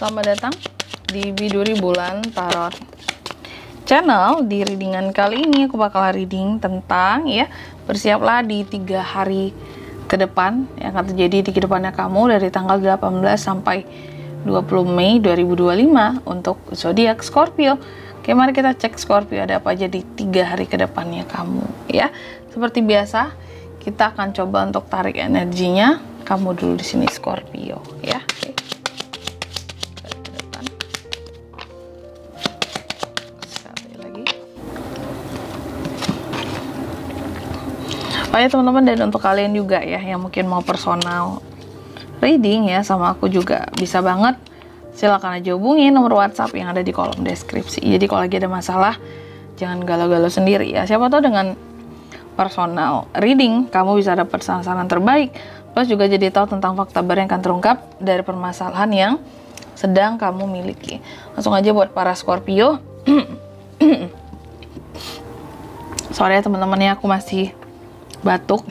selamat datang di Biduri Bulan Tarot Channel. Di readingan kali ini aku bakal reading tentang bersiaplah di 3 hari ke depan yang akan terjadi di kedepannya kamu dari tanggal 18 sampai 20 Mei 2025 untuk zodiak Scorpio. Oke, mari kita cek Scorpio ada apa aja di 3 hari ke depannya kamu ya. Seperti biasa, kita akan coba untuk tarik energinya kamu dulu di sini Scorpio ya. Oke. Oh ya teman-teman, dan untuk kalian juga ya yang mungkin mau personal reading ya sama aku juga bisa banget, silakan aja hubungi nomor WhatsApp yang ada di kolom deskripsi. Jadi kalau lagi ada masalah jangan galau-galau sendiri ya, siapa tahu dengan personal reading kamu bisa dapat saran-saran terbaik, plus juga jadi tahu tentang fakta baru yang akan terungkap dari permasalahan yang sedang kamu miliki. Langsung aja buat para Scorpio. Sorry ya teman-teman ya, aku masih batuk.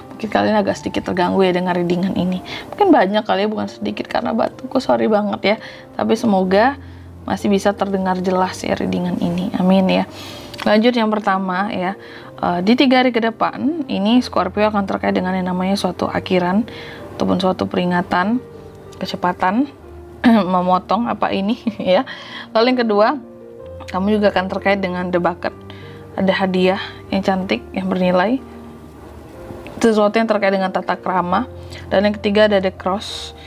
Mungkin kalian agak sedikit terganggu ya dengan readingan ini. Mungkin banyak kali ya, bukan sedikit karena batukku, sorry banget ya. Tapi semoga masih bisa terdengar jelas ya readingan ini. Amin ya. Lanjut yang pertama ya. Di 3 hari ke depan ini Scorpio akan terkait dengan yang namanya suatu akhiran ataupun suatu peringatan, kecepatan, memotong apa ini ya. Lalu yang kedua, kamu juga akan terkait dengan the bucket. Ada hadiah yang cantik, yang bernilai, sesuatu yang terkait dengan tata krama. Dan yang ketiga ada the cross.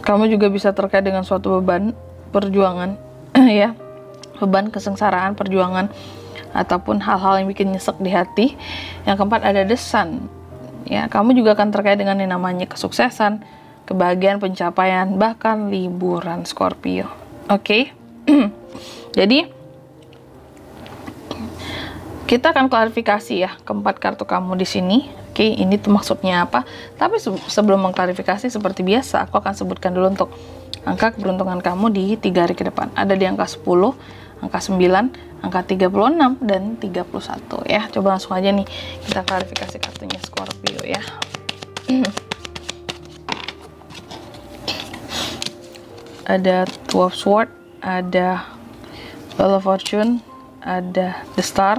Kamu juga bisa terkait dengan suatu beban perjuangan ya, beban kesengsaraan perjuangan ataupun hal-hal yang bikin nyesek di hati. Yang keempat ada the sun ya, kamu juga akan terkait dengan yang namanya kesuksesan, kebahagiaan, pencapaian, bahkan liburan Scorpio. Oke. Jadi kita akan klarifikasi ya keempat kartu kamu di sini. Oke, ini tuh maksudnya apa? Tapi sebelum mengklarifikasi seperti biasa, aku akan sebutkan dulu untuk angka keberuntungan kamu di 3 hari ke depan. Ada di angka 10, angka 9, angka 36 dan 31 ya. Coba langsung aja nih kita klarifikasi kartunya Scorpio ya. Ada 12 sword, ada Wheel of Fortune, ada the star,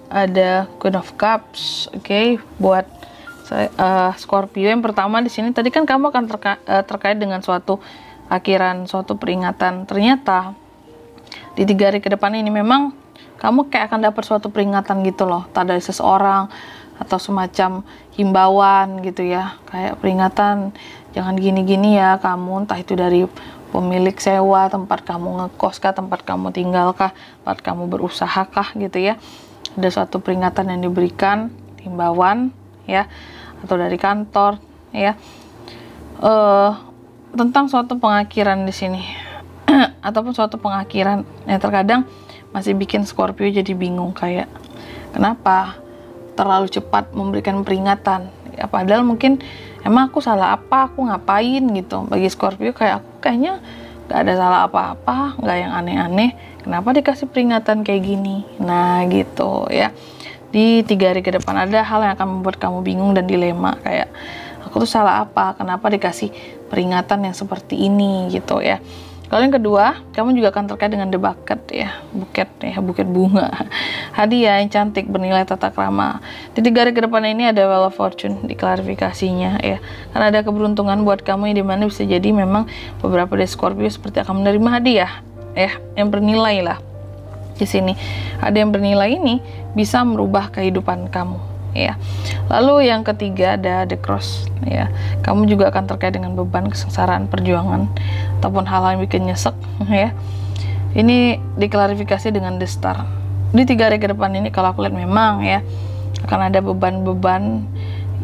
ada Queen of Cups. Oke, buat Scorpio yang pertama di sini tadi kan kamu akan terkait dengan suatu akhiran, suatu peringatan. Ternyata di 3 hari ke depan ini memang kamu kayak akan dapat suatu peringatan gitu loh, tak dari seseorang atau semacam himbauan gitu ya, kayak peringatan jangan gini-gini ya kamu, entah itu dari pemilik sewa tempat kamu ngekos kah, tempat kamu tinggal kah, tempat kamu berusaha kah gitu ya. Ada suatu peringatan yang diberikan, himbauan ya, atau dari kantor ya, tentang suatu pengakhiran di sini ataupun suatu pengakhiran yang terkadang masih bikin Scorpio jadi bingung, kayak kenapa terlalu cepat memberikan peringatan ya, padahal mungkin emang aku salah apa, aku ngapain gitu. Bagi Scorpio kayak aku kayaknya gak ada salah apa-apa, gak yang aneh-aneh, kenapa dikasih peringatan kayak gini. Nah gitu ya, di 3 hari ke depan ada hal yang akan membuat kamu bingung dan dilema, kayak aku tuh salah apa, kenapa dikasih peringatan yang seperti ini gitu ya. Lalu yang kedua, kamu juga akan terkait dengan the bucket ya, buket bunga, hadiah yang cantik bernilai tata krama. Di 3 hari ke depan ini ada Wheel of Fortune di klarifikasinya ya, karena ada keberuntungan buat kamu yang dimana bisa jadi memang beberapa dari Scorpio seperti akan menerima hadiah ya yang bernilai lah. Di sini ada yang bernilai ini bisa merubah kehidupan kamu ya. Lalu yang ketiga ada the cross ya, kamu juga akan terkait dengan beban kesengsaraan perjuangan ataupun hal-hal yang bikin nyesek ya. Ini diklarifikasi dengan the star. Di 3 hari ke depan ini kalau aku lihat memang ya akan ada beban-beban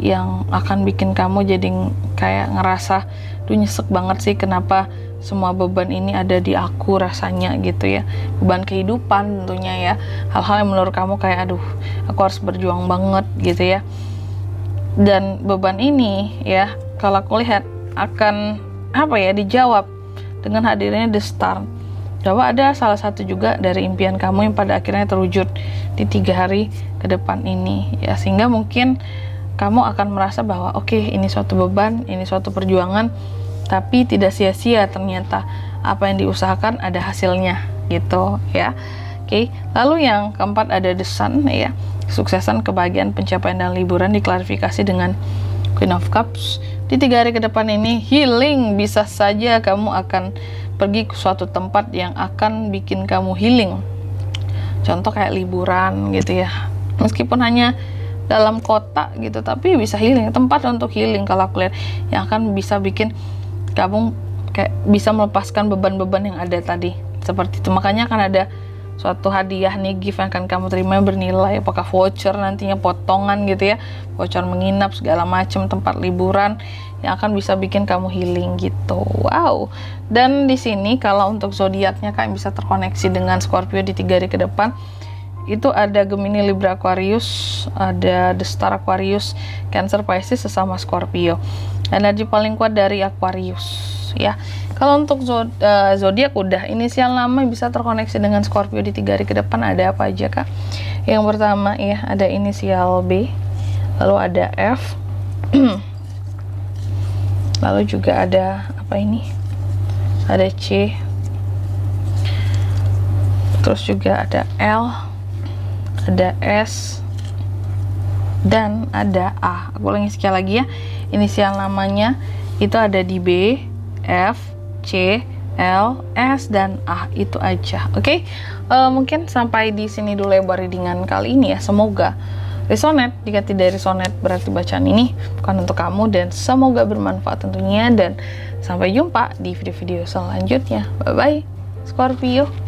yang akan bikin kamu jadi kayak ngerasa duh nyesek banget sih, kenapa semua beban ini ada di aku rasanya gitu ya. Beban kehidupan tentunya ya, hal-hal yang menurut kamu kayak aduh aku harus berjuang banget gitu ya. Dan beban ini ya kalau aku lihat akan dijawab dengan hadirnya the star, bahwa ada salah satu juga dari impian kamu yang pada akhirnya terwujud di 3 hari ke depan ini ya, sehingga mungkin kamu akan merasa bahwa oke, ini suatu beban, ini suatu perjuangan tapi tidak sia-sia, ternyata apa yang diusahakan ada hasilnya gitu ya. Oke, lalu yang keempat ada The Sun ya. Kesuksesan, kebahagiaan, pencapaian dan liburan diklarifikasi dengan Queen of Cups. Di 3 hari ke depan ini healing, bisa saja kamu akan pergi ke suatu tempat yang akan bikin kamu healing. Contoh kayak liburan gitu ya. Meskipun hanya dalam kota gitu, tapi bisa healing, tempat untuk healing kalau aku lihat, yang akan bisa bikin kamu kayak bisa melepaskan beban-beban yang ada tadi. Seperti itu. Makanya akan ada suatu hadiah nih, gift yang akan kamu terima bernilai, apakah voucher nantinya, potongan gitu ya, voucher menginap segala macam, tempat liburan yang akan bisa bikin kamu healing gitu. Wow. Dan di sini kalau untuk zodiaknya kalian bisa terkoneksi dengan Scorpio di 3 hari ke depan. Itu ada Gemini, Libra, Aquarius, ada The Star Aquarius, Cancer, Pisces sesama Scorpio. Energi paling kuat dari Aquarius ya. Kalau untuk zodiak udah, inisial nama bisa terkoneksi dengan Scorpio di 3 hari ke depan ada apa aja kak? Yang pertama ya ada inisial B, lalu ada F, lalu juga ada apa ini? Ada C, terus juga ada L, ada S, dan ada A. Aku ulangi sekali lagi ya, inisial namanya itu ada di B, F, C, L, S, dan A. Itu aja. Oke. Mungkin sampai di sini dulu lebar readingan kali ini ya. Semoga resonate. Jika tidak resonate berarti bacaan ini bukan untuk kamu, dan semoga bermanfaat tentunya, dan sampai jumpa di video-video selanjutnya. Bye bye Scorpio.